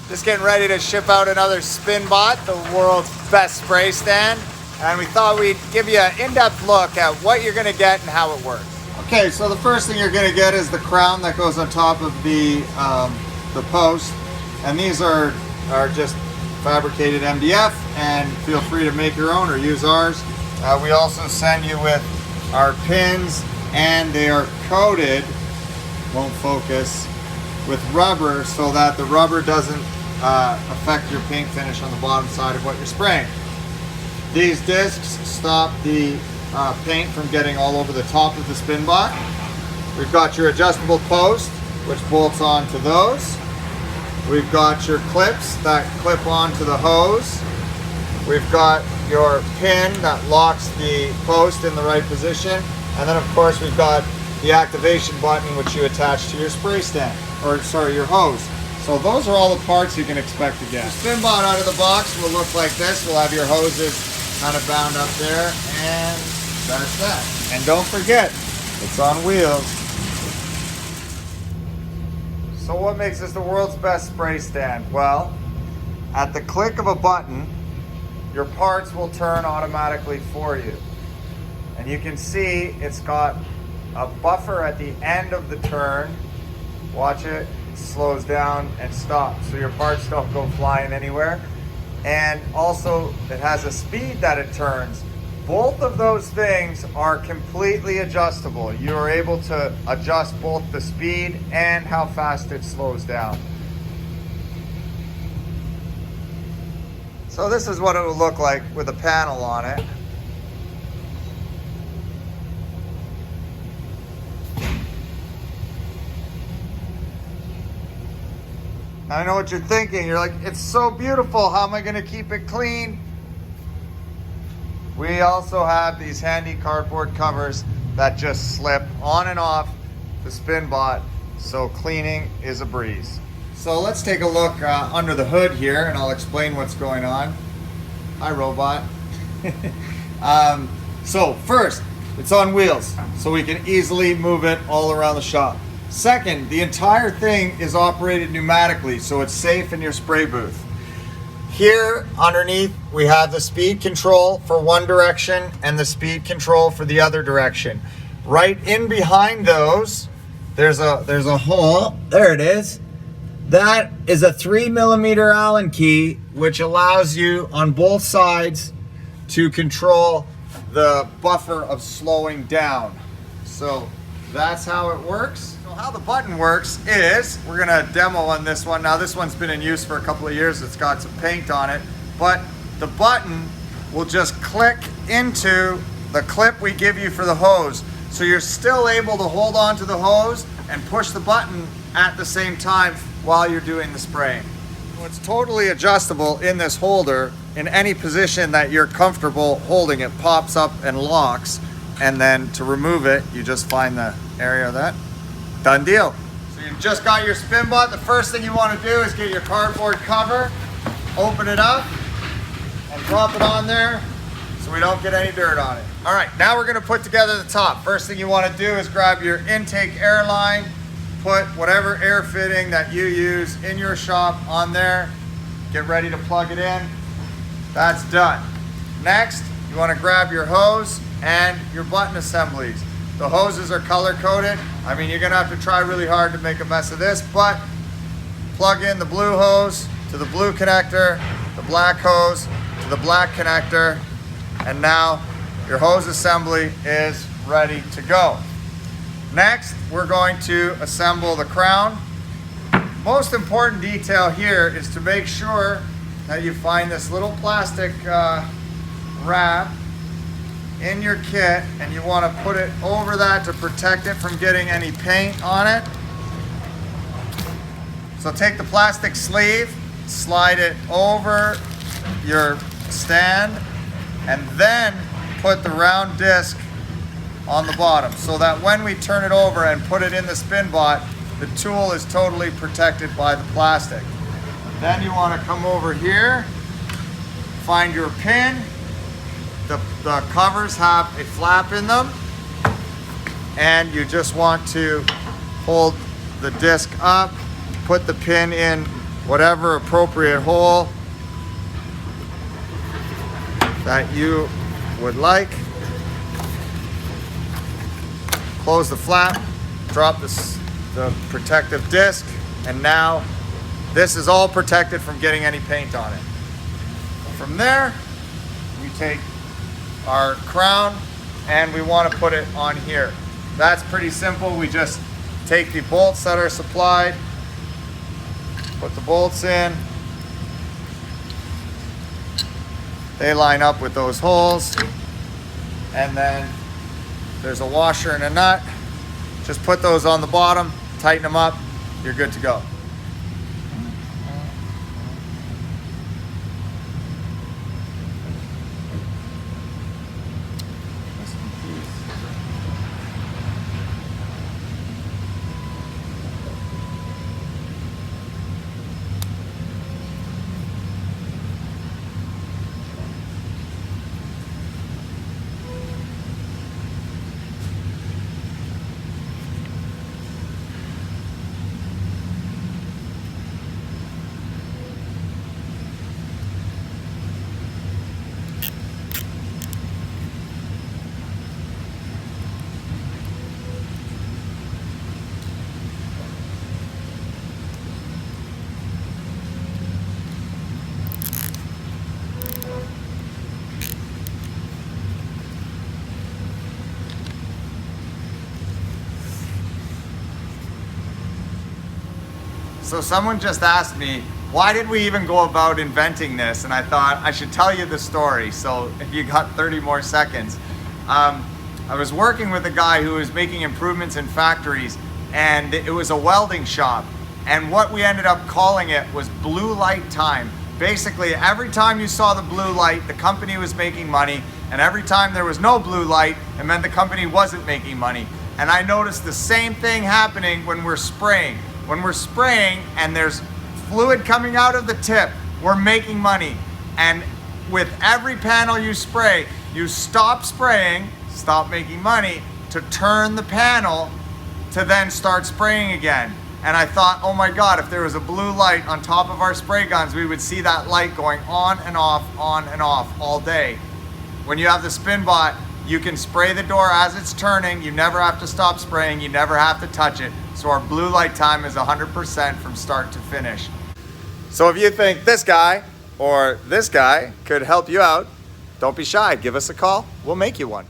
Just getting ready to ship out another Spinbot, the world's best spray stand. And we thought we'd give you an in-depth look at what you're gonna get and how it works. Okay, so the first thing you're gonna get is the crown that goes on top of the post. And these are just fabricated MDF, and feel free to make your own or use ours. We also send you with our pins, and they are coated, won't focus, with rubber so that the rubber doesn't affect your paint finish on the bottom side of what you're spraying. These discs stop the paint from getting all over the top of the Spinbot. We've got your adjustable post, which bolts onto those. We've got your clips that clip onto the hose. We've got your pin that locks the post in the right position. And then of course we've got the activation button, which you attach to your spray stand, or sorry, your hose. So those are all the parts you can expect to get. The Spinbot out of the box will look like this. We'll have your hoses kind of bound up there, and that's that. And don't forget, it's on wheels. So what makes this the world's best spray stand? Well, at the click of a button, your parts will turn automatically for you. And you can see it's got a buffer at the end of the turn. Watch it, it slows down and stops so your parts don't go flying anywhere. And also it has a speed that it turns. Both of those things are completely adjustable. You are able to adjust both the speed and how fast it slows down. So this is what it will look like with a panel on it. I know what you're thinking. You're like, it's so beautiful. How am I going to keep it clean? We also have these handy cardboard covers that just slip on and off the Spinbot, so cleaning is a breeze. So let's take a look under the hood here, and I'll explain what's going on. Hi, robot. So first, it's on wheels, so we can easily move it all around the shop. Second, the entire thing is operated pneumatically, so it's safe in your spray booth. Here underneath, we have the speed control for one direction and the speed control for the other direction. Right in behind those, there's a hole. There it is. That is a 3mm Allen key, which allows you on both sides to control the buffer of slowing down. So that's how it works. So how the button works is, we're gonna demo on this one. Now this one's been in use for a couple of years. It's got some paint on it, but the button will just click into the clip we give you for the hose. So you're still able to hold on to the hose and push the button at the same time while you're doing the spraying. So it's totally adjustable in this holder. In any position that you're comfortable holding, it pops up and locks. And then to remove it, you just find the area of that. Done deal. So you've just got your Spinbot. The first thing you want to do is get your cardboard cover, open it up, and drop it on there so we don't get any dirt on it. All right, now we're going to put together the top. First thing you want to do is grab your intake air line, put whatever air fitting that you use in your shop on there, get ready to plug it in. That's done. Next, you want to grab your hose and your button assemblies. The hoses are color coded. I mean, you're gonna have to try really hard to make a mess of this, but plug in the blue hose to the blue connector, the black hose to the black connector, and now your hose assembly is ready to go. Next, we're going to assemble the crown. Most important detail here is to make sure that you find this little plastic wrap in your kit, and you want to put it over that to protect it from getting any paint on it. So take the plastic sleeve, slide it over your stand, and then put the round disc on the bottom so that when we turn it over and put it in the Spinbot, the tool is totally protected by the plastic. Then you want to come over here, find your pin. The covers have a flap in them, and you just want to hold the disc up, put the pin in whatever appropriate hole that you would like. Close the flap, drop the protective disc, and now this is all protected from getting any paint on it. From there, we take our crown and we want to put it on here. That's pretty simple. We just take the bolts that are supplied, put the bolts in. They line up with those holes, and then there's a washer and a nut. Just put those on the bottom, tighten them up, you're good to go. So someone just asked me, why did we even go about inventing this? And I thought I should tell you the story. So if you got 30 more seconds. I was working with a guy who was making improvements in factories, and it was a welding shop. And what we ended up calling it was blue light time. Basically, every time you saw the blue light, the company was making money. And every time there was no blue light, it meant the company wasn't making money. And I noticed the same thing happening when we're spraying. When we're spraying and there's fluid coming out of the tip, we're making money. And with every panel you spray, you stop spraying, stop making money, to turn the panel to then start spraying again. And I thought, oh my God, if there was a blue light on top of our spray guns, we would see that light going on and off all day. When you have the SpinBot, you can spray the door as it's turning. You never have to stop spraying. You never have to touch it. So our blue light time is 100% from start to finish. So if you think this guy or this guy could help you out, don't be shy. Give us a call. We'll make you one.